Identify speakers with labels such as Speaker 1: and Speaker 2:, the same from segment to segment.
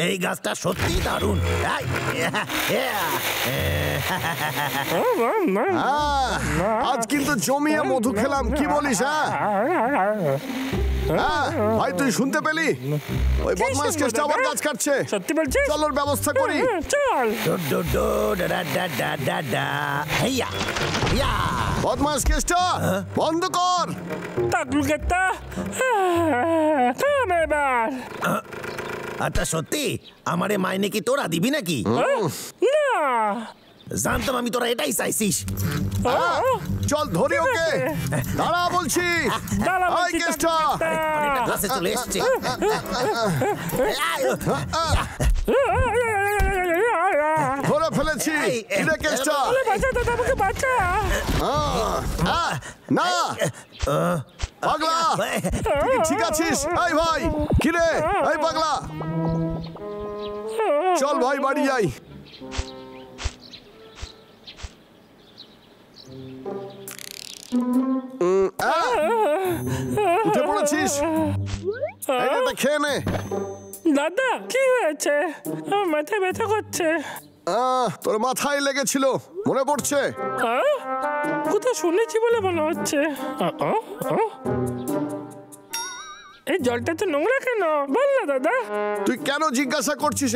Speaker 1: এই গাছটা সত্যি দারুণ।
Speaker 2: আজ কিন্তু জমিয়ে মধু খেলাম, কি বলিস? ভাই তুই শুনতে পেলি? ওই বদমাস কেসটা আবার গাছ কাটছে।
Speaker 3: সত্যি বলছিস?
Speaker 2: চল ওর ব্যবস্থা করি।
Speaker 3: চল।
Speaker 2: বদমাস কেসটা বন্ধ কর।
Speaker 3: টাকলু কেতা থাম এবার।
Speaker 1: আচ্ছা সত্যি আমারে মাইনে কি তোরা দিবি নাকি?
Speaker 3: না,
Speaker 1: জানতাম আমি তোরা এটাই চাইছিস।
Speaker 2: চল ধরি ওকে। দাঁড়া বলছি।
Speaker 3: দাঁড়া
Speaker 2: কেসটা
Speaker 1: কাছে চলে এসছে।
Speaker 2: ধরে ফেলেছি। কিরে কেসটা?
Speaker 3: বাঁচা দাদা, আমাকে বাঁচা।
Speaker 2: না পাগলা, তুই ঠিক আছিস? এই ভাই, কিরে? এই পাগলা, চল ভাই বাড়ি যাই। উঠে পড়েছিস? এটা খেয়ে নে।
Speaker 3: দাদা কি হয়েছে? আমার মাথায় ব্যথা করছে।
Speaker 2: তোর মাথায় লেগেছিল, মনে পড়ছে?
Speaker 3: কোথাও শুনেছি বলে মনে হচ্ছে। এই জলটা তো নোংরা কেন? বল না দাদা।
Speaker 2: তুই কেন জিজ্ঞাসা করছিস?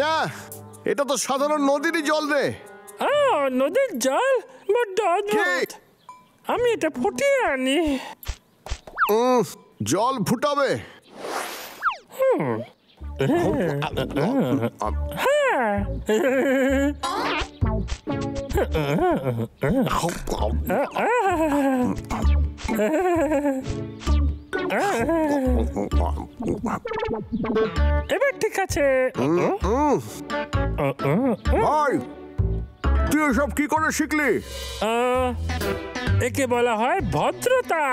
Speaker 2: এটা তো সাধারণ নদীরই জল রে।
Speaker 3: নদীর জল? বড্ড অদ্ভুত। আমি এটা ফুটিয়ে আনি।
Speaker 2: জল ফুটাবে?
Speaker 3: এবার ঠিক আছে।
Speaker 2: ভাই তুই এসব কি করে শিখলি?
Speaker 3: একে বলা হয় ভদ্রতা।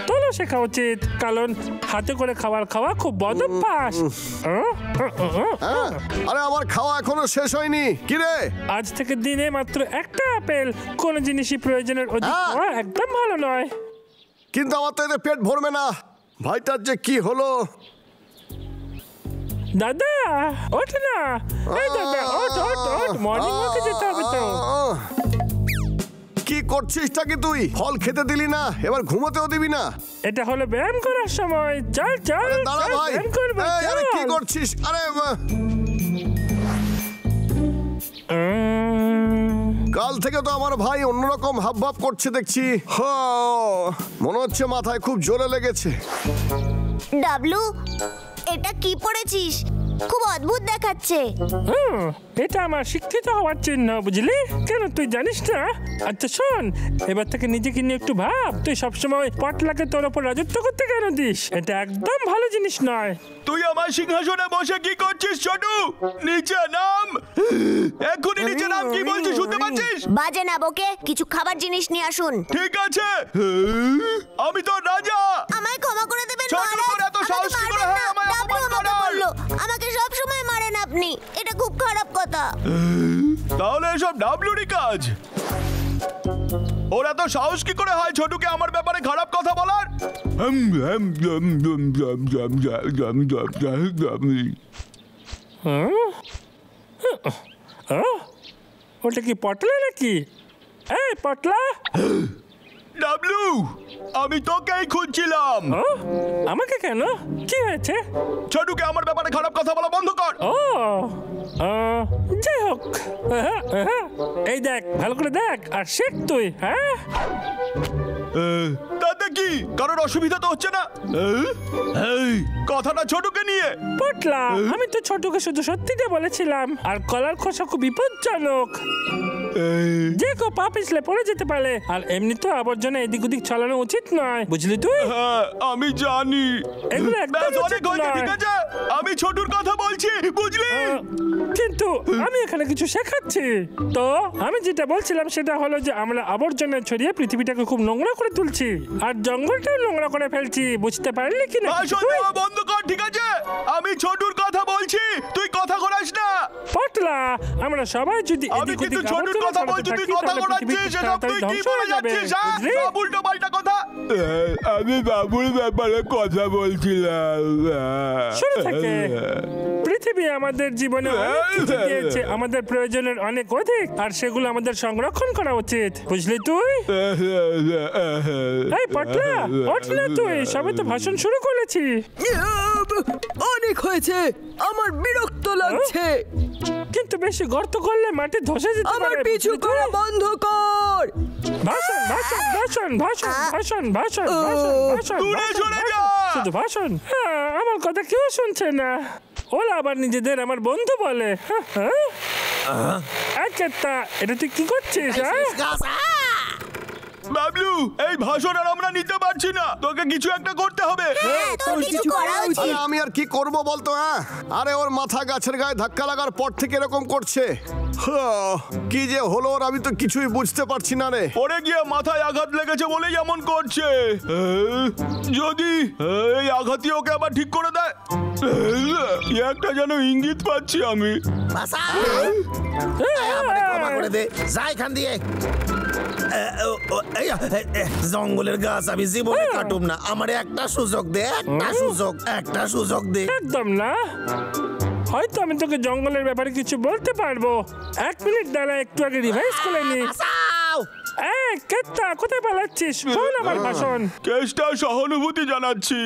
Speaker 3: তোরও শেখা উচিত, কারণ হাতে করে খাবার খাওয়া খুব বদ অভ্যাস।
Speaker 2: আরে আমার খাওয়া এখনো শেষ হয়নি। কি রে?
Speaker 3: আজ থেকে দিনে মাত্র একটা আপেল। কোন জিনিসই প্রয়োজনের অধিক খাওয়া একদম ভালো নয়।
Speaker 2: কিন্তু আমার তো এতে পেট ভরবে না। ভাইটার যে কি হলো?
Speaker 3: দাদা ওঠ না। এই দাদা ওঠ ওঠ ওঠ, মর্নিং ওয়াকে যেতে হবে তো।
Speaker 2: কি করছিসটা কি তুই? ফল খেতে দিলি না, এবার ঘুমোতেও দিবি না।
Speaker 3: এটা হলো ব্যায়াম করার সময়। চল চল।
Speaker 2: দাঁড়া ভাই, আরে কি করছিস? আরে কাল থেকে তো আমার ভাই অন্যরকম হাবভাব করছে দেখছি। মনে হচ্ছে মাথায় খুব জোরে লেগেছে।
Speaker 4: ডাবলু, এটা কি পড়েছিস? খুব অদ্ভুত দেখাচ্ছে।
Speaker 3: এটা আমার শিক্ষিত হওয়ার চিহ্ন, বুঝলি? কেন তুই জানিস না? আচ্ছা শোন, এবার থেকে নিজেকে নিয়ে একটু ভাব। তুই সবসময় পটলাকে তোর ওপর রাজত্ব করতে কেন দিস? এটা একদম ভালো জিনিস নয়।
Speaker 5: তুই আমার সিংহাসনে বসে কি করছিস ছোটু? নিচে নাম, এখনই নিচে নাম। কি বলছিস শুনতে পাচ্ছিস?
Speaker 4: বাজে না বকে, কিছু খাবার জিনিস নিয়ে আসুন।
Speaker 5: ঠিক আছে, আমি তো রাজা।
Speaker 4: আমায় ক্ষমা করে দেবেন
Speaker 5: ছোটু, তোর এত সাহস কি করে হয় আমায় অপমান করার?
Speaker 4: আমাকে সব সময় মারেন আপনি, এটা খুব খারাপ কথা।
Speaker 5: তাহলে এসব ডাবলুরই কাজ। ওর এত সাহস কি করে হয় ছোটুকে আমার ব্যাপারে খারাপ কথা বলার?
Speaker 3: ওটা কি পটলা নাকি? এই পটলা।
Speaker 5: ডাবলু, আমি তোকেই খুঁজছিলাম।
Speaker 3: আমাকে কেন? কি হয়েছে?
Speaker 5: ছোটুকে আমার ব্যাপারে খারাপ কথা বলা বন্ধ কর।
Speaker 3: যাই হোক, এই দেখ, ভালো করে দেখ আর শেখ তুই।
Speaker 5: তাতে কি কারোর অসুবিধা তো হচ্ছে না? এই কথাটা ছোটুকে নিয়ে।
Speaker 3: পটলা, আমি তো ছোটুকে শুধু সত্যিটা বলেছিলাম। আর কলার খোসা খুব বিপজ্জনক। যে কেউ পা পিছলে পড়ে যেতে পারে। আর এমনি তো আবর্জনা এদিক ওদিক ছড়ানো উচিত নয়, বুঝলি তুই?
Speaker 5: হ্যাঁ আমি জানি।
Speaker 3: এগুলো একদম উচিত নয়।
Speaker 5: ঠিক আছে, আমি ছোটুর কথা বলছি, বুঝলি?
Speaker 3: কিন্তু আমি এখানে কিছু শেখাচ্ছি। তো আমি যেটা বলছিলাম সেটা হলো যে আমরা আবর্জনা ছড়িয়ে পৃথিবীটাকে খুব নোংরা করে তুলছি, আর জঙ্গলটাও নোংরা করে ফেলছি। বুঝতে পারলি কি না?
Speaker 5: বন্ধ কর, ঠিক আছে? আমি ছোটুর কথা বলছি, তুই কথা ঘোরাস না।
Speaker 3: পটলা, আমরা সবাই যদি
Speaker 5: আমি কিন্তু ছোটুর কথা বলছি, তুই কথা ঘোরাচ্ছিস, এসব তুই কি বলে যাচ্ছিস? সব উল্টো পাল্টা কথা। আমি বাবুর ব্যাপারে কথা বলছিলাম।
Speaker 3: শুরু থেকে পৃথিবী আমাদের জীবনে অনেক কিছু দিয়েছে, আমাদের প্রয়োজনের অনেক অধিক, আর সেগুলো আমাদের সংরক্ষণ করা উচিত, বুঝলি তুই? এই পটলা, ওঠ না তুই, সবে তো ভাষণ শুরু করেছি।
Speaker 6: অনেক হয়েছে, আমার বিরক্ত লাগছে।
Speaker 3: কিন্তু বেশি গর্ত করলে মাটি ধসে যেতে পারে।
Speaker 6: আমার পিছু করা বন্ধ কর।
Speaker 3: ভাষণ ভাষণ ভাষণ ভাষণ ভাষণ ভাষণ ভাষণ
Speaker 5: দূরে সরে যা।
Speaker 3: শুধু ভাষণ। আমার কথা কেউ শুনছে না। ওরা আবার নিজেদের আমার বন্ধু বলে। এটা তুই কি করছিস?
Speaker 5: বাবলু, এই ভাষণ আর আমরা নিতে পারছি না, তোকে কিছু একটা করতে হবে।
Speaker 4: তোর কিছু করা উচিত।
Speaker 2: আরে আমি আর কি করব বলতো? আরে ওর মাথা গাছের গায়ে ধাক্কা লাগার পর থেকে এরকম করছে। কি যে হলো ওর, আমি তো কিছুই বুঝতে পারছি না রে।
Speaker 5: পরে গিয়ে মাথায় আঘাত লেগেছে বলেই এমন করছে। যদি এই আঘাতই ওকে আবার ঠিক করে দেয়, একটা যেন ইঙ্গিত পাচ্ছি আমি।
Speaker 1: ক্ষমা করে দে, যা এখান দিয়ে। জঙ্গলের গাছ আমি জীবনে কাটুম না, আমার একটা সুযোগ দে, একটা সুযোগ দে।
Speaker 3: একদম না, হয়তো আমি তোকে জঙ্গলের ব্যাপারে কিছু বলতে পারবো। 1 মিনিট দাঁড়া, একটু আগে রিভাইজ করে নি। কেতা, কোথায় পালাচ্ছিস? শোন আমার ভাষণ।
Speaker 5: কেসটা সহানুভূতি জানাচ্ছি।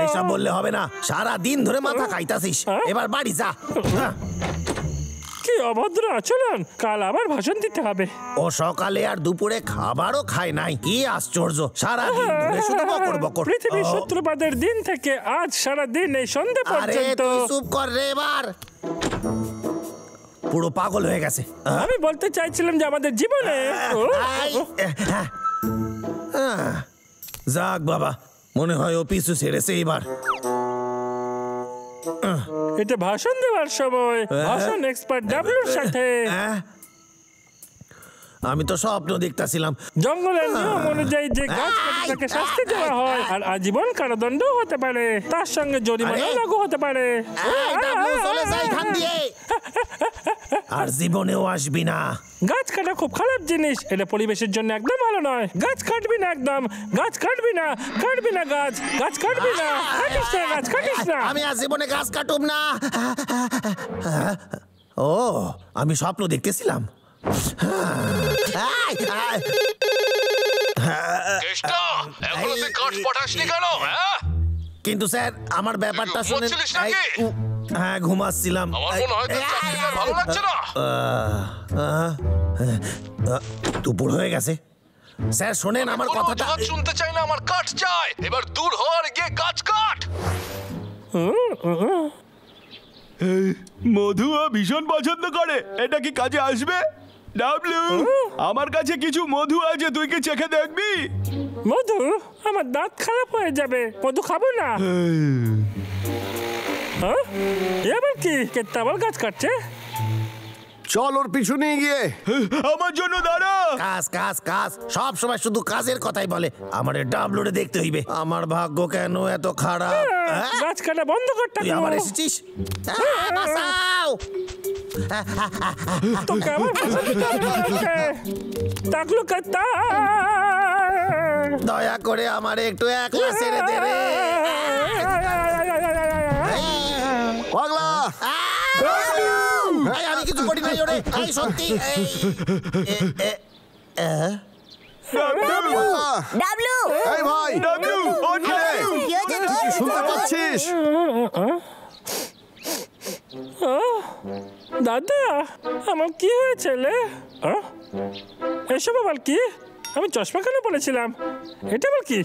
Speaker 1: এইসব বললে হবে না, সারা দিন ধরে মাথা খাইতাছিস, এবার বাড়ি যা।
Speaker 3: কি অভদ্র আচরণ, কাল আবার ভাষণ দিতে হবে।
Speaker 1: ও সকালে আর দুপুরে খাবারও খায় নাই, কি আশ্চর্য, সারা দিন ধরে শুধু বকর বকর।
Speaker 3: পৃথিবীর সূত্রপাতের দিন থেকে আজ সারা দিন এই সন্ধ্যে
Speaker 1: আরে
Speaker 3: পর্যন্ত।
Speaker 1: তুই চুপ কর রে, এবার পুরো পাগল হয়ে গেছে।
Speaker 3: আমি বলতে চাইছিলাম যে আমাদের জীবনে
Speaker 1: যাক বাবা, মনে হয় ও পিছু ছেড়েছে এবার।
Speaker 3: এটা ভাষণ দেওয়ার সময়, ভাষণ এক্সপার্ট ডাবলুর সাথে।
Speaker 1: আমি তো স্বপ্ন দেখতেছিলাম।
Speaker 3: জঙ্গলের নিয়ম অনুযায়ী যে গাছ কাটে তাকে শাস্তি দেওয়া হয়, আর আজীবন কারাদণ্ড হতে পারে, তার সঙ্গে জরিমানা লাগু হতে পারে।
Speaker 1: আর জীবনেও আসবি না।
Speaker 3: গাছ কাটা খুব খারাপ জিনিস, এটা পরিবেশের জন্য একদম ভালো নয়। গাছ কাটবি না, একদম গাছ কাটবি না, কাটবি না গাছ, গাছ কাটবি না, কাটিস না গাছ, কাটিস না।
Speaker 1: আমি আর জীবনে গাছ কাটুম না। ও, আমি স্বপ্ন দেখতেছিলাম। কিন্তু স্যার, আমার ব্যাপারটা শুনে। হ্যাঁ, ঘুমাচ্ছিলাম। দুপুর হয়ে গেছে। স্যার শোনেন আমার কথাটা।
Speaker 7: শুনতে চাই না, আমার কাঠ চাই। এবার দূর হওয়ার গিয়ে গাছ কাট।
Speaker 5: মধুও ভীষণ পছন্দ করে, এটা কি কাজে আসবে? ডাবলু, আমার কাছে কিছু মধু আছে, তুই কি চেখে দেখবি?
Speaker 3: মধু? আমার দাঁত খারাপ হয়ে যাবে, মধু খাবো না। এবার কি কেতা আবার গাছ কাটছে?
Speaker 2: চল ওর পিছু নিয়ে গিয়ে।
Speaker 5: আমার জন্য দাঁড়া।
Speaker 1: কাজ কাজ কাজ, সব সময় শুধু কাজের কথাই বলে। আমার ডাবলুরে দেখতে হইবে। আমার ভাগ্য কেন এত খারাপ?
Speaker 3: গাছ কাটা বন্ধ করতে।
Speaker 1: তুই আবার এসেছিস? বাঁচাও!
Speaker 3: তোকে আবার তাকলু কাটা।
Speaker 1: দয়া করে আমার একটু একলা ছেড়ে দে রে।
Speaker 2: পাগলা,
Speaker 1: আমি কিছু করি নাই ওরে। এই সত্যি
Speaker 4: ডাবলু,
Speaker 2: এই ভাই,
Speaker 5: ডাবলু, ও ডাবলু,
Speaker 4: কি হয়েছে তোর?
Speaker 2: শুনতে পাচ্ছিস?
Speaker 3: দাদা, আমার কি হয়েছে? এসব আবার কি? আমি চশমা কেন পড়েছিলাম? এটা আবার কি?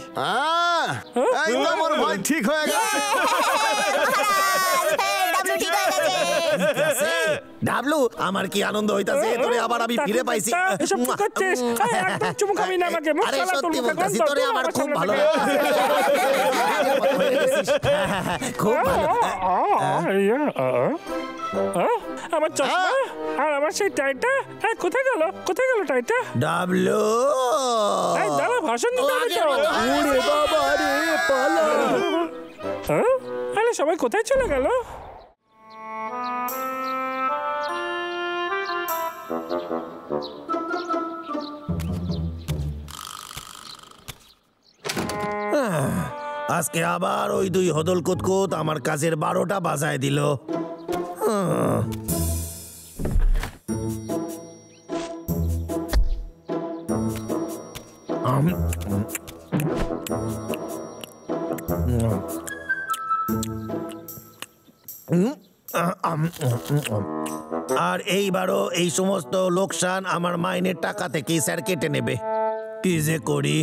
Speaker 2: এই তো আমার ভাই ঠিক হয়ে গেছে।
Speaker 4: ডাবলু ঠিক হয়ে গেছে।
Speaker 1: ডাবলু, আমার কি আনন্দ হইতাছে, তোরে আবার আমি ফিরে পাইছি।
Speaker 3: এসব কি করছিস? একদম চুমু খাবি না আমাকে।
Speaker 1: আরে সত্যি বলতাছি, তোরে আমার খুব ভালো লাগছে। খুব ভালো।
Speaker 3: আমার চশমা আর আমার সেই টাইটা, কোথায় গেল? কোথায় গেল টাইটা?
Speaker 1: ডাবলু,
Speaker 3: দাদা ভাষণ দিতে হবে তো।
Speaker 6: ওরে বাবা রে, পালা।
Speaker 3: আরে তাহলে সবাই কোথায় চলে গেল?
Speaker 1: আজকে আবার ওই দুই হদল কুতকুত আমার কাজের 12টা বাজায় দিল। আর এইবারও এই সমস্ত লোকসান আমার মাইনের টাকা থেকেই স্যার কেটে নেবে। কি যে করি।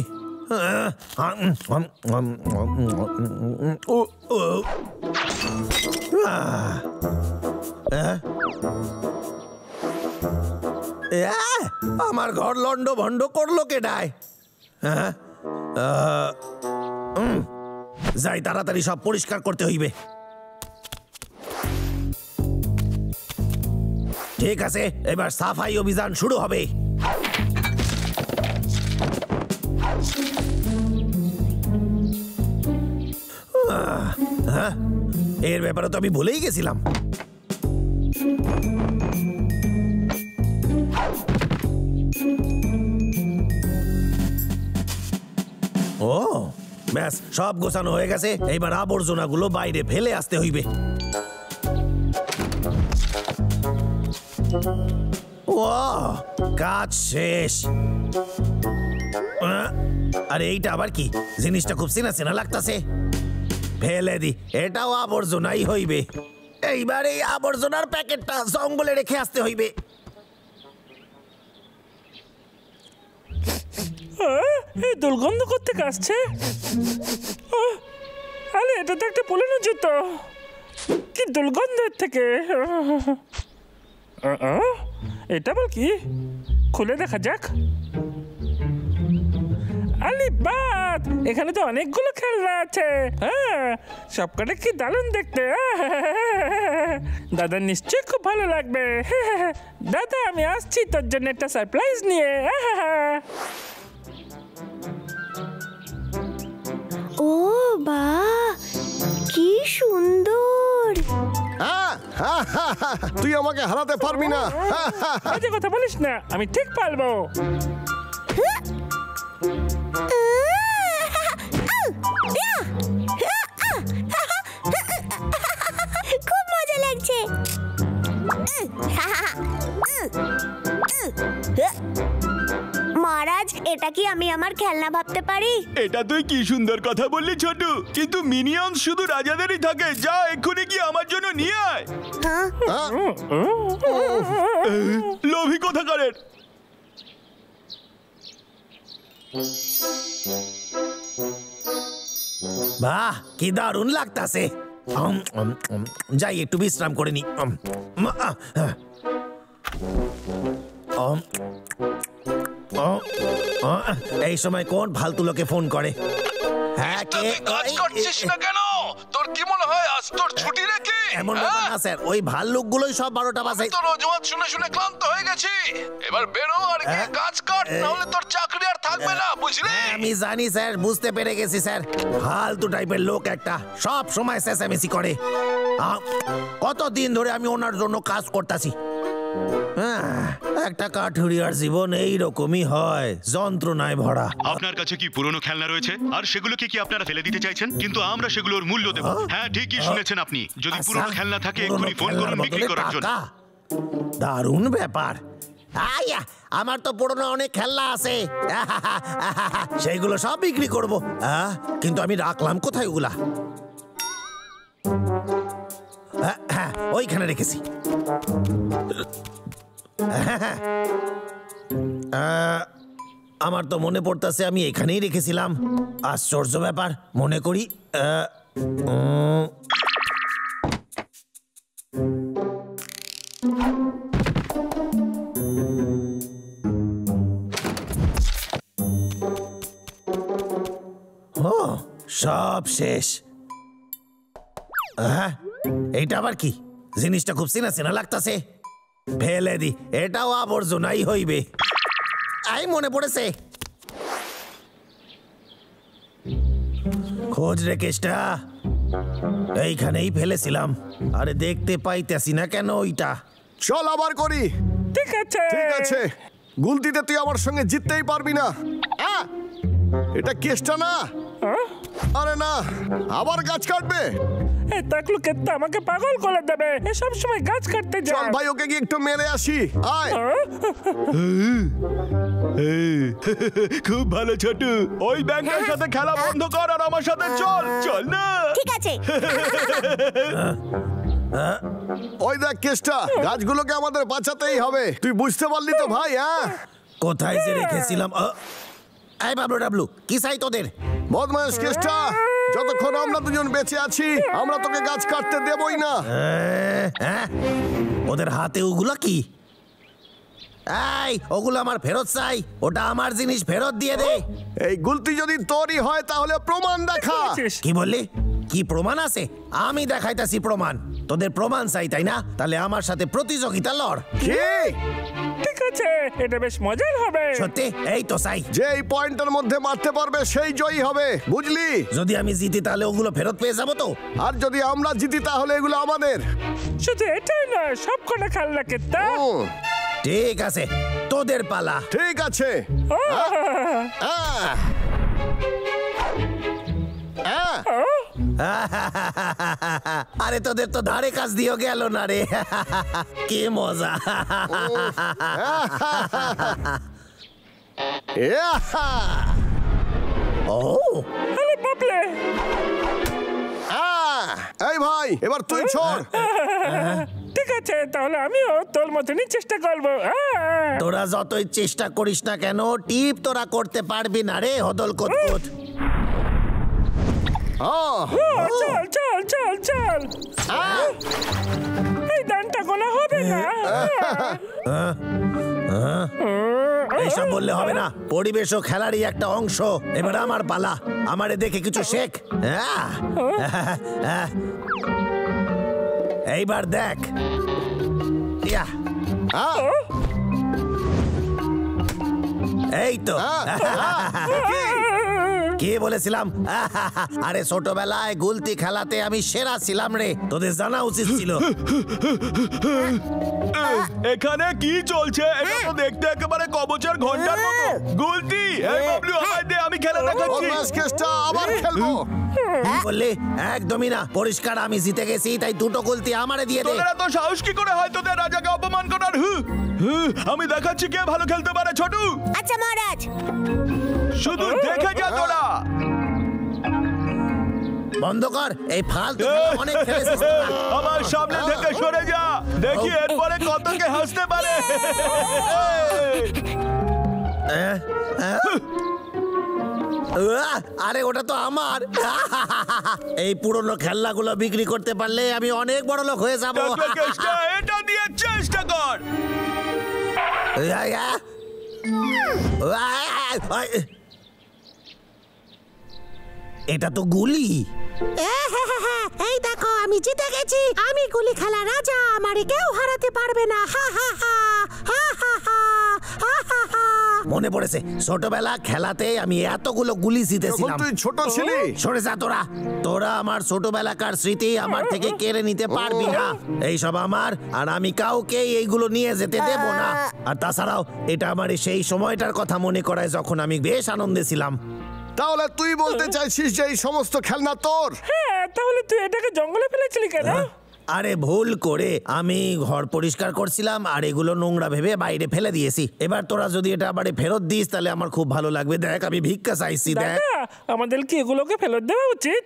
Speaker 1: আমার ঘর লন্ড ভন্ড করলো কেডায়? যাই, তাড়াতাড়ি সব পরিষ্কার করতে হইবে। ঠিক আছে, এবার সাফাই অভিযান শুরু হবে। এর ব্যাপারে তো আমি ভুলেই গেছিলাম। ও ব্যাস, সব গোছানো হয়ে গেছে। এইবার আবর্জনাগুলো বাইরে ফেলে আসতে হইবে। ও কাজ শেষ। আরে এইটা আবার কি? জিনিসটা খুব চেনা চেনা লাগতাছে। ফেলে দি, এটাও আবর্জনাই হইবে। এইবার এই আবর্জনার প্যাকেটটা জঙ্গলে রেখে আসতে হইবে।
Speaker 3: এই দুর্গন্ধ করতে আসছে। আরে এটা তো একটা পুরানো জুতো। কি দুর্গন্ধের থেকে। এটা বল কি? খুলে দেখা যাক। আলিবাত, এখানে তো অনেকগুলো খেলনা আছে। হ্যাঁ, সবকটা কি দারুণ দেখতে। দাদা নিশ্চয়ই খুব ভালো লাগবে। দাদা, আমি আসছি তোর জন্য একটা সারপ্রাইজ নিয়ে।
Speaker 4: ও বাহ, কি সুন্দর।
Speaker 2: তুই আমাকে হারাতে পারবি না।
Speaker 3: বাজে কথা বলিস না, আমি ঠিক পারবো।
Speaker 4: খুব মজা লাগছে। মহারাজ, এটা কি আমি আমার খেলনা ভাবতে পারি?
Speaker 5: এটা তুই কি সুন্দর কথা বললি ছোট, কিন্তু মিনিয়ন শুধু রাজাদেরই থাকে। যা এক্ষুনি কি আমার জন্য নিয়ে আয়। লোভী কোথাকারের।
Speaker 1: বাহ, কি দারুণ লাগতাছে। যাই একটু বিশ্রাম করে নি। এই সময় কোন ফালতু লোকে ফোন করে? হ্যাঁ, কে?
Speaker 7: কাজ করছিস না কেন? তোর কি মনে হয় আজ তোর ছুটি নাকি?
Speaker 1: এমন ব্যাপার না স্যার, ওই ভাল্লুকগুলোই সব 12টা বাজায়।
Speaker 7: তোর অজুহাত শুনে শুনে ক্লান্ত হয়ে গেছি। এবার বেরো আর গিয়ে কাজ কর, নাহলে তোর চাকরি আর থাকবে না, বুঝলি?
Speaker 1: আমি জানি স্যার, বুঝতে পেরে গেছি স্যার। ফালতু টাইপের লোক একটা, সব সময় চেঁচামেচি করে। কতদিন ধরে আমি ওনার জন্য কাজ করতেছি। একটা কাঠুরিয়ার জীবন এইরকমই হয়, যন্ত্রণায় ভরা।
Speaker 8: আপনার কাছে কি পুরনো খেলনা রয়েছে আর সেগুলোকে কি আপনারা ফেলে দিতে চাইছেন? কিন্তু আমরা সেগুলোর মূল্য দেব। হ্যাঁ, ঠিকই শুনেছেন আপনি। যদি পুরনো খেলনা থাকে এক্ষুনি ফোন করুন বিক্রি করার জন্য।
Speaker 1: দারুণ ব্যাপার। আমার তো পুরনো অনেক খেলনা আছে, সেইগুলো সব বিক্রি করব। কিন্তু আমি রাখলাম কোথায় ওগুলা? হ্যাঁ, ওইখানে রেখেছি। আমার তো মনে পড়তেছে আমি এখানেই রেখেছিলাম। আশ্চর্য ব্যাপার, মনে করি সব শেষ। হ্যাঁ, এইটা আবার কি? জিনিসটা খুব চেনা চেনা লাগতাছে। ফেলে দি, এটাও আবর্জনাই হইবে। আই মনে পড়েছে, খোঁজ রে কেষ্টা। এইখানেই ফেলেছিলাম। আরে দেখতে পাইতেছি না কেন ওইটা।
Speaker 2: চল আবার করি।
Speaker 3: ঠিক আছে
Speaker 2: ঠিক আছে, গুলতিতে তুই আমার সঙ্গে জিততেই পারবি না। এটা কেসটা না। আরে না, আবার গাছ কাটবে।
Speaker 3: এই টাকলু কেটে আমাকে পাগল করে দেবে। এ সব সময় গাছ কাটতে
Speaker 2: চল
Speaker 3: যায়।
Speaker 2: ভাই, ওকে গিয়ে একটু মেরে আসি। আয়।
Speaker 5: খুব ভালো ছোটু, ওই ব্যাংকের সাথে খেলা বন্ধ কর আর আমার সাথে চল। চল না।
Speaker 4: ঠিক আছে।
Speaker 2: ওই দেখ কেসটা, গাছগুলোকে আমাদের বাঁচাতেই হবে। তুই বুঝতে পারলি তো ভাই? হ্যাঁ,
Speaker 1: কোথায় যে রেখেছিলাম। এই বাবলু ডাবলু, কি চাই তোদের?
Speaker 2: বদমাইশ কেসটা, যতক্ষণ আমরা দুজন বেঁচে আছি আমরা তোকে গাছ কাটতে দেবই না।
Speaker 1: ওদের হাতে ওগুলো কি? এই ওগুলো আমার ফেরত চাই। ওটা আমার জিনিস, ফেরত দিয়ে দে।
Speaker 2: এই গুলতি যদি তোরই হয় তাহলে প্রমাণ দেখা।
Speaker 1: কি বললি? কি প্রমাণ আছে? আমি দেখাইতাছি প্রমাণ। তোদের প্রমাণ চাই তাই না? তাহলে আমার সাথে প্রতিযোগিতা লড়।
Speaker 2: কি?
Speaker 3: ঠিক আছে, এটা বেশ মজার হবে।
Speaker 1: সত্যি? এই তো চাই।
Speaker 2: যে এই পয়েন্টের মধ্যে মারতে পারবে সেই জয়ী হবে, বুঝলি?
Speaker 1: যদি আমি জিতি তাহলে ওগুলো ফেরত পেয়ে যাবো তো?
Speaker 2: আর যদি আমরা জিতি তাহলে এগুলো আমাদের।
Speaker 3: শুধু এটাই নয়, সব কটা খেলনা কেটে।
Speaker 1: ঠিক আছে, তোদের পালা।
Speaker 2: ঠিক আছে।
Speaker 1: আরে তোদের তো ধারে কাজ দিও গেল না রে। কি মজা। ও
Speaker 3: আরে বাপলে।
Speaker 2: এই ভাই, এবার তুই ছোড়।
Speaker 3: ঠিক আছে, তাহলে আমিও তোর মতনই চেষ্টা করবো।
Speaker 1: তোরা যতই চেষ্টা করিস না কেন, টিপ তোরা করতে পারবি না রে হদল কুতকুত।
Speaker 3: চল চল চল চল। এই দানটা কোনো হবে না।
Speaker 1: এইসব বললে হবে না, পরিবেশ ও খেলারই একটা অংশ। এবার আমার পালা, আমারে দেখে কিছু শেখ। এইবার দেখ। এই তো। কি বলেছিলাম? আরে ছোটবেলায় গুলতি খেলাতে আমি সেরা ছিলাম রে, তোদের জানা উচিত ছিল।
Speaker 5: এখানে কি চলছে? এটা তো দেখতে একেবারে কবচের ঘন্টার মতো। গুলতি, এই বাবলু আমায় দে, আমি খেলা দেখাচ্ছি।
Speaker 2: বদমাইশ কেসটা, আবার খেলবো।
Speaker 1: বললে একদমই না, পরিষ্কার আমি জিতে গেছি, তাই দুটো গুলতি আমারে দিয়ে দে।
Speaker 5: তোদের এত সাহস কি করে হয় তোদের রাজাকে অপমান করার? আমি দেখাচ্ছি কে ভালো খেলতে পারে ছোটু।
Speaker 4: আচ্ছা মহারাজ,
Speaker 5: শুধু দেখে যা তোরা।
Speaker 1: বন্ধ কর এই ফালতু, অনেক খেলেছিস।
Speaker 5: আমার সামনে থেকে সরে যা, দেখি এরপরে কত কে হাসতে পারে।
Speaker 1: আরে ওটা তো আমার। এই পুরনো খেলনাগুলো বিক্রি করতে পারলে আমি অনেক বড় লোক হয়ে যাবো।
Speaker 5: এটা দিয়ে চেষ্টা কর।
Speaker 1: এটা তো গুলি।
Speaker 9: এই দেখো, আমি জিতে গেছি। আমি গুলি খেলা রাজা, আমারে কেউ হারাতে পারবে না। হা হা হা হা হা হা হা হা।
Speaker 1: মনে পড়েছে ছোটবেলা খেলাতে আমি এতগুলো গুলি জিতেছিলাম।
Speaker 2: তুই ছোট ছিলি।
Speaker 1: সরে যা তোরা। তোরা আমার ছোটবেলাকার স্মৃতি আমার থেকে কেড়ে নিতে পারবি না। এইসব আমার, আর আমি কাউকে এইগুলো নিয়ে যেতে দেব না। আর তাছাড়াও এটা আমার সেই সময়টার কথা মনে করায় যখন আমি বেশ আনন্দে ছিলাম।
Speaker 2: তাহলে তুই বলতে চাইছিস যে এই সমস্ত খেলনা তোর?
Speaker 3: হ্যাঁ, তাহলে তুই এটাকে জঙ্গলে ফেলেছিলি কেন?
Speaker 1: আরে ভুল করে আমি ঘর পরিষ্কার করছিলাম আর এগুলো নোংরা ভেবে বাইরে ফেলে দিয়েছি। এবার তোরা যদি এটা আবার ফেরত দিস তাহলে আমার খুব ভালো লাগবে। দেখ আমি ভিক্ষা চাইছি। দেখ
Speaker 3: আমাদের কি এগুলোকে ফেরত দেওয়া উচিত?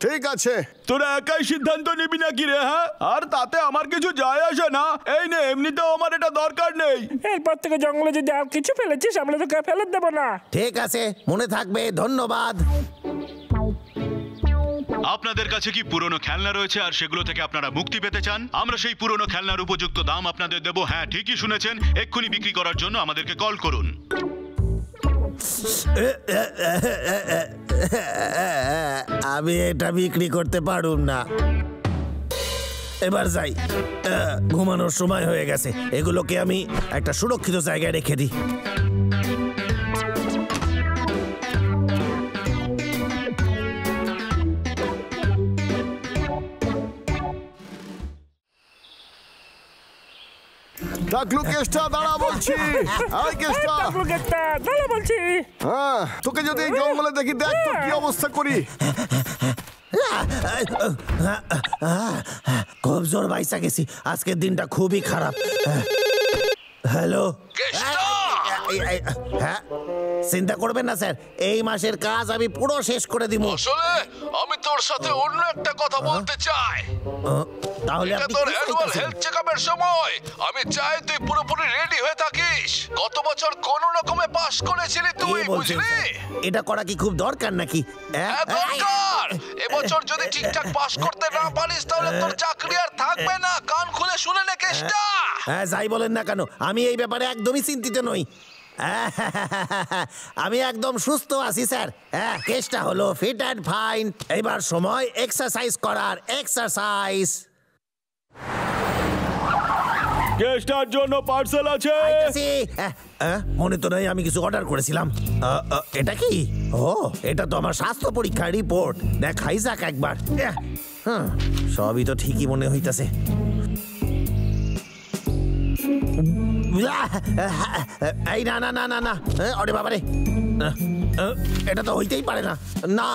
Speaker 2: ঠিক আছে,
Speaker 5: তোরা একাই সিদ্ধান্ত নিবি নাকি রে? হ্যাঁ, আর তাতে আমার কিছু যায় আসে না। এই নে, এমনিতেও আমার এটা দরকার নেই।
Speaker 3: এরপর থেকে জঙ্গলে যদি আর কিছু ফেলেছিস আমরা তোকে ফেরত দেবো না।
Speaker 1: ঠিক আছে, মনে থাকবে। ধন্যবাদ।
Speaker 8: আপনাদের কাছে কি পুরনো খেলনা রয়েছে আর সেগুলো থেকে আপনারা মুক্তি পেতে চান? আমরা সেই পুরনো খেলনার উপযুক্ত দাম আপনাদের দেব। হ্যাঁ, ঠিকই শুনেছেন, এক্ষুনি বিক্রি করার জন্য আমাদেরকে কল করুন।
Speaker 1: আমি এটা বিক্রি করতে পারুম না। এবার যাই, ঘুমানোর সময় হয়ে গেছে। এগুলোকে আমি একটা সুরক্ষিত জায়গায় রেখে দিই।
Speaker 2: টাকলু কেষ্টা দাঁড়া বলছি। আয় কেষ্টা,
Speaker 3: দাঁড়া বলছি।
Speaker 2: হ্যাঁ, তোকে যদি এই জঙ্গলে দেখি, দেখ তো কি অবস্থা করি।
Speaker 1: খুব জোর বাইসা গেছি, আজকের দিনটা খুবই খারাপ। হ্যালো, হ্যাঁ চিন্তা করবেন না স্যার, এই মাসের কাজ আমি পুরো শেষ করে দিব।
Speaker 7: আসলে আমি তোর সাথে অন্য একটা কথা বলতে চাই।
Speaker 1: তাহলে
Speaker 7: এটা
Speaker 1: আপনি
Speaker 7: তোর
Speaker 1: কি
Speaker 7: অ্যানুয়াল
Speaker 1: চাইতেছেন?
Speaker 7: হেলথ চেকআপের সময় আমি চাই তুই পুরোপুরি রেডি হয়ে থাকিস। গত বছর কোন রকমে পাস করেছিলি তুই,
Speaker 1: কি বলছেন
Speaker 7: বুঝলি?
Speaker 1: স্যার? এটা করা কি খুব দরকার নাকি?
Speaker 7: হ্যাঁ দরকার। এবছর যদি ঠিকঠাক পাস করতে না পারিস তাহলে তোর চাকরি আর থাকবে না। কান খুলে শুনে নে কেষ্টা।
Speaker 1: হ্যাঁ, যাই বলেন না কেন, আমি এই ব্যাপারে একদমই চিন্তিত নই। আমি একদম সুস্থ আছি স্যার। হ্যাঁ, কেসটা হলো ফিট অ্যান্ড ফাইন। এবার সময় এক্সারসাইজ করার। এক্সারসাইজ।
Speaker 5: কেষ্টার জন্য পার্সেল আছে।
Speaker 1: মনে তো নাই আমি কিছু অর্ডার করেছিলাম। এটা কি? ও, এটা তো আমার স্বাস্থ্য পরীক্ষার রিপোর্ট। দেখাই যাক একবার। সবই তো ঠিকই মনে হইতাছে। এই না না না না না, ওরে বাবারে, এটা তো হইতেই পারে না। না,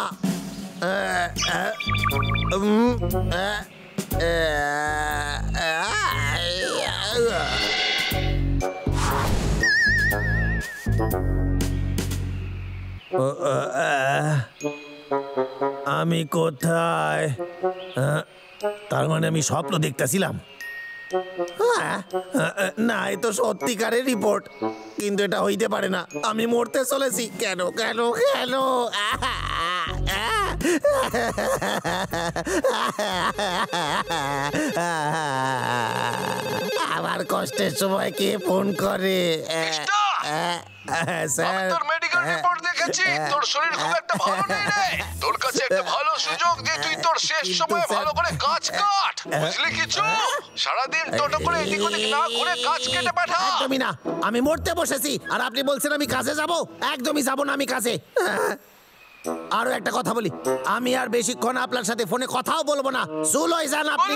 Speaker 1: আমি কোথায়? তার মানে আমি স্বপ্ন দেখতেছিলাম? না, এ তো সত্যিকারের রিপোর্ট, কিন্তু এটা হইতে পারে না। আমি মরতে চলেছি। কেন কেন কেন? আমার কষ্টের সময় কে ফোন করে?
Speaker 7: আমি তোর মেডিকেল রিপোর্ট দেখেছি, তোর শরীর খুব একটা ভালো নেই রে। তোর কাছে একটা ভালো সুযোগ যে তুই তোর শেষ সময় ভালো করে কাজ কাট, বুঝলি কিছু? সারাদিন টোটো করে এদিক ওদিক না ঘুরে কাজ কেটে পাঠা।
Speaker 1: একদমই না, আমি মরতে বসেছি আর আপনি বলছেন আমি কাজে যাব? একদমই যাব না আমি কাজে। আরো একটা কথা বলি, আমি আর বেশিক্ষণ আপনার সাথে ফোনে কথাও বলবো না। চুল হয়ে যান আপনি।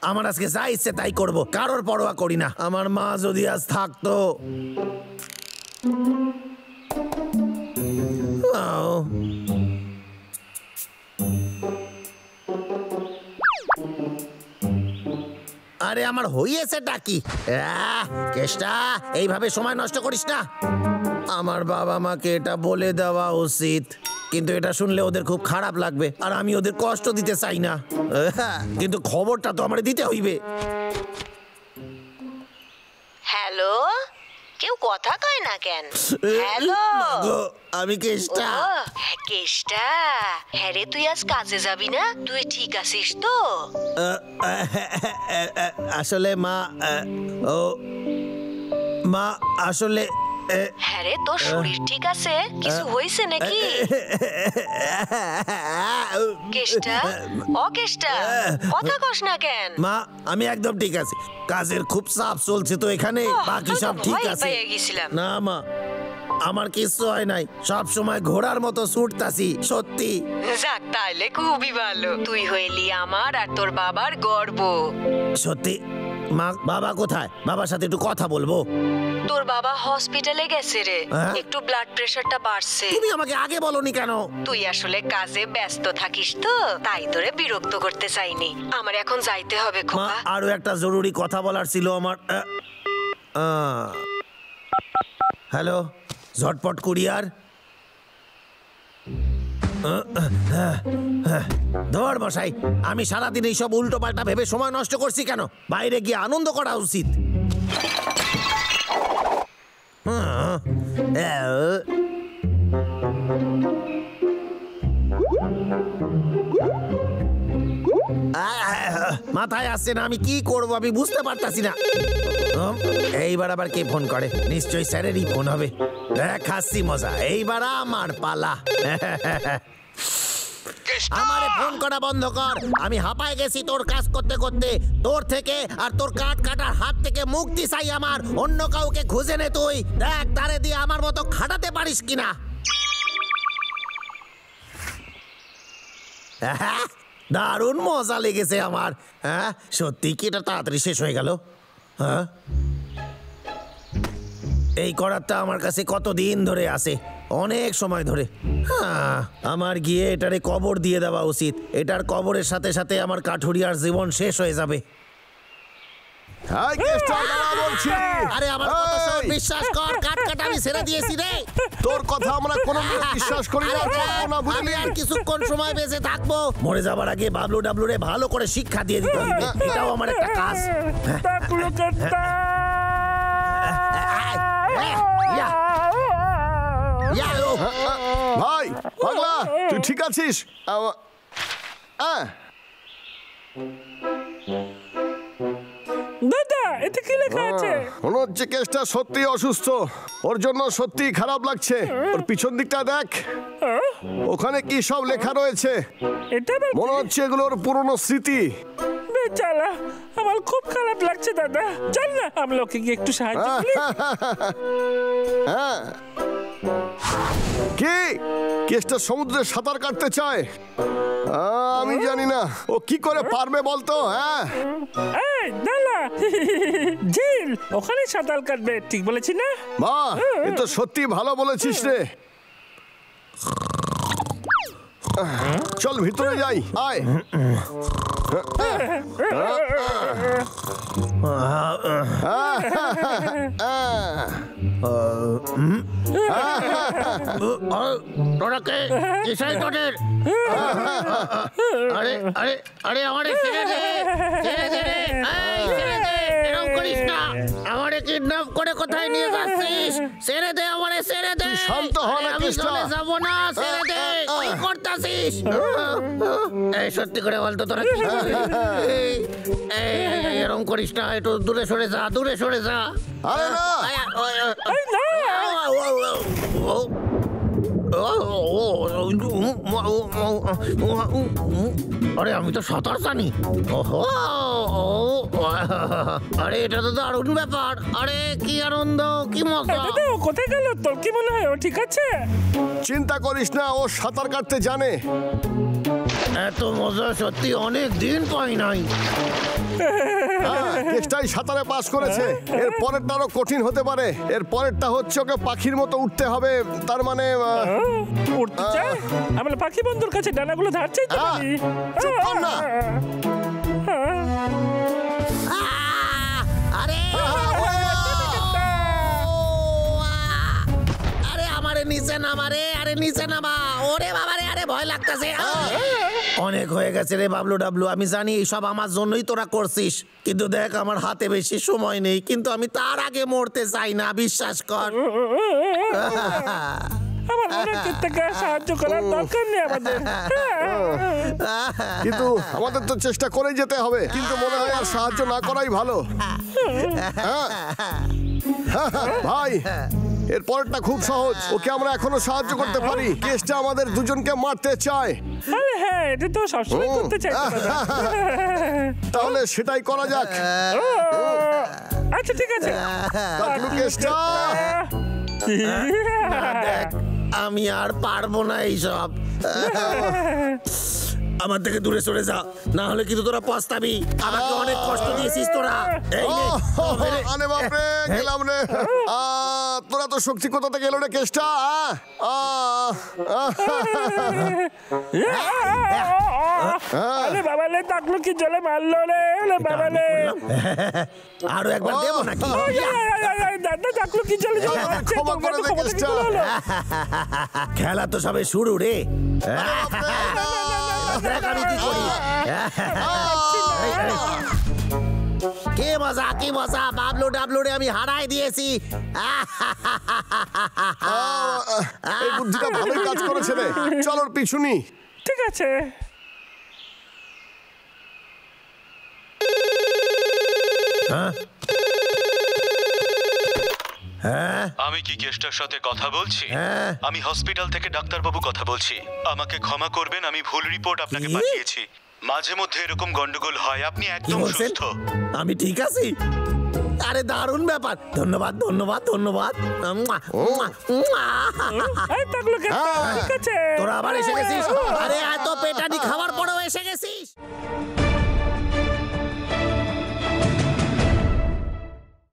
Speaker 1: আমার আজকে যা ইচ্ছে তাই করব, কারোর পরোয়া করি না। আমার মা যদি আজ থাকতো। আরে আমার হইয়েছেটা কি? কেষ্টা, এইভাবে সময় নষ্ট করিস না। আমার বাবা মাকে এটা বলে দেওয়া উচিত, কিন্তু এটা শুনলে ওদের খুব খারাপ লাগবে আর আমি ওদের কষ্ট দিতে চাই না। কিন্তু খবরটা তো আমার দিতে হইবে।
Speaker 10: হ্যালো, কেউ কথা কয় না কেন? হ্যালো,
Speaker 1: আমি কেষ্টা।
Speaker 10: কেষ্টা, হ্যাঁ রে, তুই আজ কাজে যাবি না? তুই ঠিক আছিস তো?
Speaker 1: আসলে মা, মা আসলে
Speaker 10: হ্যাঁ রে, তোর শরীর ঠিক আছে? কিছু হয়েছে নাকি? কেষ্টা, ও কেষ্টা, কথা কস না কেন?
Speaker 1: মা, আমি একদম ঠিক আছি। কাজের খুব চাপ চলছে তো এখানে, বাকি সব ঠিক আছে। না মা, আমার কিছু হয় নাই, সব সময় ঘোড়ার মতো ছুটতাছি। সত্যি?
Speaker 10: যাক, তাইলে খুবই ভালো। তুই হইলি আমার আর তোর বাবার গর্ব।
Speaker 1: সত্যি? মা, বাবা কোথায়? বাবার সাথে একটু কথা বলবো।
Speaker 10: তোর বাবা হসপিটালে গেছে রে, একটু ব্লাড প্রেশারটা বাড়ছে।
Speaker 1: তুমি আমাকে আগে বলনি কেন?
Speaker 10: তুই আসলে কাজে ব্যস্ত থাকিস তো, তাই তোরে বিরক্ত করতে চাইনি। আমার এখন যাইতে হবে খোকা।
Speaker 1: আরো একটা জরুরি কথা বলার ছিল আমার। হ্যালো, ঝটপট কুরিয়ার। ধর মশাই, আমি সারাদিন এইসব উল্টো পাল্টা ভেবে সময় নষ্ট করছি কেন? বাইরে গিয়ে আনন্দ করা উচিত। মাথায় আসছে না আমি কি করবো, আমি বুঝতে পারতাছি না। এইবার আবার কে ফোন করে? নিশ্চয়ই স্যারেরই ফোন হবে। দেখাচ্ছি মজা, এইবার আমার পালা। আমারে ফোন করা বন্ধ কর। আমি হাঁপায় গেছি তোর কাজ করতে করতে। তোর থেকে আর তোর কাট কাটার হাত থেকে মুক্তি চাই আমার। অন্য কাউকে খুঁজে নে তুই, দেখ তারে দিয়ে আমার মতো খাটাতে পারিস কিনা। দারুণ মজা লেগেছে আমার। হ্যাঁ, সত্যি কি এটা তাড়াতাড়ি শেষ হয়ে গেল? হ্যাঁ, এই করাতটা আমার কাছে কতদিন ধরে আছে, অনেক সময় ধরে। হ্যাঁ, আমার গিয়ে এটারে কবর দিয়ে দেওয়া উচিত। এটার কবরের সাথে সাথে আমার কাঠুরিয়ার জীবন শেষ হয়ে যাবে। আরে আমার কথা শোন, বিশ্বাস কর, কাট আমি ছেড়ে দিয়েছি রে।
Speaker 2: তোর কথা আমরা কোনো বিশ্বাস করি না,
Speaker 1: আমি আর কিছুক্ষণ সময় বেঁচে থাকবো। মরে যাবার আগে বাবলু ডাবলু রে ভালো করে শিক্ষা দিয়ে দিতে হবে, এটাও আমার একটা কাজ।
Speaker 2: ভাই পাগলা, তুই ঠিক আছিস?
Speaker 3: দাদা, এতে কি লেখা আছে?
Speaker 2: মনে হচ্ছে কেসটা সত্যি অসুস্থ, ওর জন্য সত্যি খারাপ লাগছে। ওর পিছন দিকটা দেখ, ওখানে কি সব লেখা রয়েছে।
Speaker 3: এটা
Speaker 2: মনে হচ্ছে এগুলো ওর পুরনো স্মৃতি।
Speaker 3: বেচারা, আমার খুব খারাপ লাগছে দাদা। চল না, আমি লোকে গিয়ে একটু সাহায্য করি।
Speaker 2: হ্যাঁ, কি কেসটা সমুদ্রে সাঁতার কাটতে চায়? আমি জানি না ও কি করে পারবে বলতো। হ্যাঁ,
Speaker 3: এই দাদা, জিল ওখানে সাঁতার কাটবে, ঠিক বলেছি না?
Speaker 2: বাহ, এ তো সত্যি ভালো বলেছিস রে। চল ভিতরে যাই, আয়।
Speaker 1: তোরা কে? কিসের তোদের? আরে আরে আরে, আমারে ছেড়ে দে, ছেড়ে দে রে। এই ছেড়ে দে, এরকম করিস না। আমারে কিডন্যাপ করে কোথায় নিয়ে যাচ্ছিস? ছেড়ে দে আমারে, ছেড়ে দে।
Speaker 2: শান্ত হ না,
Speaker 1: আমি চলে যাব না, ছেড়ে দে। কি করতাছিস? এই সত্যি করে বলতো তোরা কি করছিস? এরকম করিস না, একটু দূরে সরে যা, দূরে সরে যা।
Speaker 2: আরে না,
Speaker 1: আরে আমি তো সাঁতার জানি। আরে এটা তো দারুণ ব্যাপার। আরে কি আনন্দ, কি মজা।
Speaker 3: দাদা, ও কোথায় গেল? তোর কি মনে হয় ও ঠিক আছে?
Speaker 2: চিন্তা করিস না, ও সাঁতার কাটতে জানে।
Speaker 1: এত মজা সত্যি অনেক দিন পাই নাই।
Speaker 2: কেসটাই সাঁতারে পাস করেছে। এর পরেরটারও কঠিন হতে পারে। এর পরেরটা হচ্ছে ওকে পাখির মতো উঠতে হবে। তার মানে
Speaker 3: উঠতে চায়? আমরা পাখি বন্ধুর কাছে ডানাগুলো ধার চাইতে পারি।
Speaker 2: চুপ কর না।
Speaker 1: আরে আরে আমারে নিচে নামা রে, আরে নিচে নামা। ওরে বাবা রে, আরে ভয় লাগতেছে। অনেক হয়ে গেছে রে বাবলু ডাবলু, আমি জানি এইসব আমার জন্যই তোরা করছিস, কিন্তু দেখ আমার হাতে বেশি সময় নেই, কিন্তু আমি তার আগে মরতে চাই না, বিশ্বাস কর।
Speaker 3: আমার মনে হচ্ছে তোকে সাহায্য করার দরকার নেই আমাদের।
Speaker 2: কিন্তু আমাদের তো চেষ্টা করেই যেতে হবে, কিন্তু মনে হয় আর সাহায্য না করাই ভালো। ভাই, এর পরেরটা খুব সহজ, ওকে আমরা এখনো সাহায্য করতে পারি। কেসটা আমাদের দুজনকে মারতে চায়।
Speaker 3: আরে হ্যাঁ, এটা তো সবসময় করতে চাই।
Speaker 2: তাহলে সেটাই করা যাক।
Speaker 3: আচ্ছা ঠিক আছে,
Speaker 2: কেসটা
Speaker 1: দেখ, আমি আর পারবো না এইসব। আমার থেকে দূরে সরে যা, না হলে কিন্তু তোরা পস্তাবি। আমাকে অনেক কষ্ট দিয়েছিস তোরা।
Speaker 2: আরে বাপরে, গেলাম রে। তোরা তো শক্তি কোথা থেকে এলো রে কেসটা?
Speaker 3: আরে বাবা লে, তাকলো কি জলে মারলো রে। বাবা লে,
Speaker 1: আরো একবার দেবো নাকি?
Speaker 3: দাদা, তাকলো কি জলে
Speaker 2: ক্ষমা করে দে কেসটা।
Speaker 1: খেলা তো সবে শুরু রে। আমি কি করি? কি মজা, কি মজা। বাবলু ডাবলু রে আমি হারাই দিয়েছি।
Speaker 2: এই বুদ্ধিটা ভালোই কাজ করেছে রে। চল ওর পিছু নি।
Speaker 3: ঠিক আছে।
Speaker 8: আমি কি কেসটার সাথে কথা বলছি? আমি হসপিটাল থেকে ডাক্তারবাবু কথা বলছি। আমাকে ক্ষমা করবেন, আমি ভুল রিপোর্ট আপনাকে পাঠিয়েছি। মাঝে মধ্যে এরকম গন্ডগোল হয়, আপনি একদম সুস্থ।
Speaker 1: আমি ঠিক আছি। আরে দারুণ ব্যাপার, ধন্যবাদ ধন্যবাদ ধন্যবাদ। তোরা আবার এসে গেছিস। আরে এত পেটানি খাওয়ার পরেও এসে গেছিস?